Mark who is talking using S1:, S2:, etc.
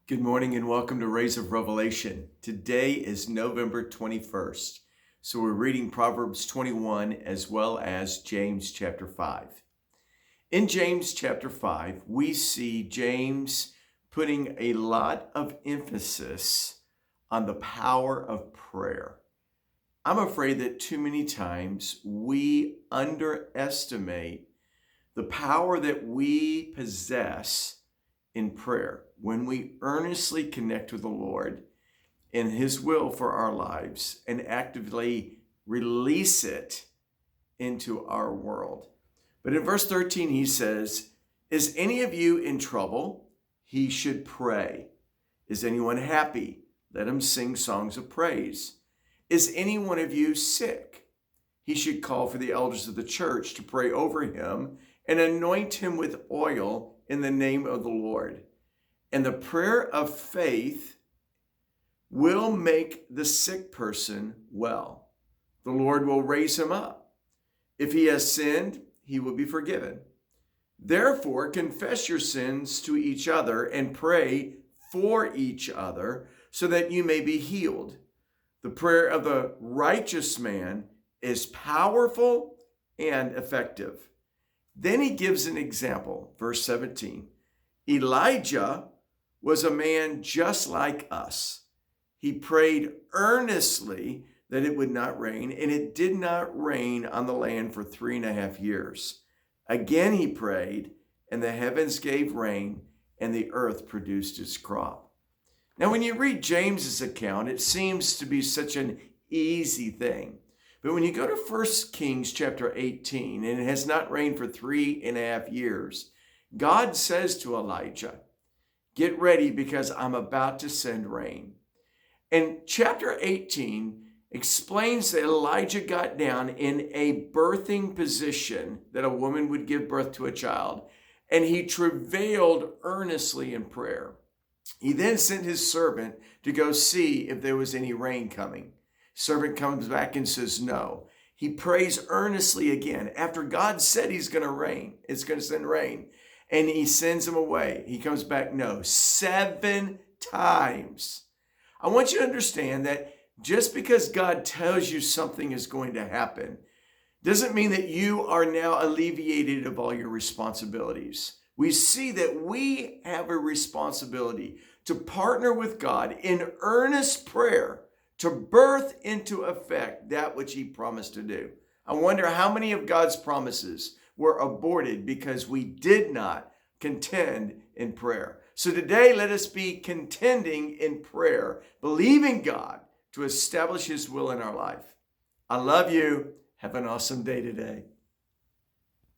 S1: Good morning and welcome to Rays of Revelation. Today is November 21st. So we're reading Proverbs 21 as well as James chapter 5. In James chapter 5, we see James putting a lot of emphasis on the power of prayer. I'm afraid that too many times we underestimate the power that we possess in prayer when we earnestly connect with the Lord and His will for our lives and actively release it into our world. But in verse 13, he says, "Is any of you in trouble? He should pray. Is anyone happy? Let him sing songs of praise. Is any one of you sick? He should call for the elders of the church to pray over him and anoint him with oil in the name of the Lord. And the prayer of faith will make the sick person well. The Lord will raise him up. If he has sinned, he will be forgiven. Therefore, confess your sins to each other and pray for each other so that you may be healed. The prayer of the righteous man is powerful and effective." Then he gives an example, verse 17. Elijah was a man just like us. He prayed earnestly that it would not rain, and it did not rain on the land for 3.5 years. Again he prayed, and the heavens gave rain, and the earth produced its crop. Now, when you read James's account, it seems to be such an easy thing. But when you go to 1 Kings chapter 18, and it has not rained for 3.5 years, God says to Elijah, "Get ready because I'm about to send rain." And chapter 18 explains that Elijah got down in a birthing position that a woman would give birth to a child, and he travailed earnestly in prayer. He then sent his servant to go see if there was any rain coming. Servant comes back and says no. He prays earnestly again. After God said he's going to send rain, and he sends him away. He comes back, no, 7 times. I want you to understand that just because God tells you something is going to happen doesn't mean that you are now alleviated of all your responsibilities. We see that we have a responsibility to partner with God in earnest prayer to birth into effect that which he promised to do. I wonder how many of God's promises were aborted because we did not contend in prayer. So today, let us be contending in prayer, believing God to establish his will in our life. I love you. Have an awesome day today.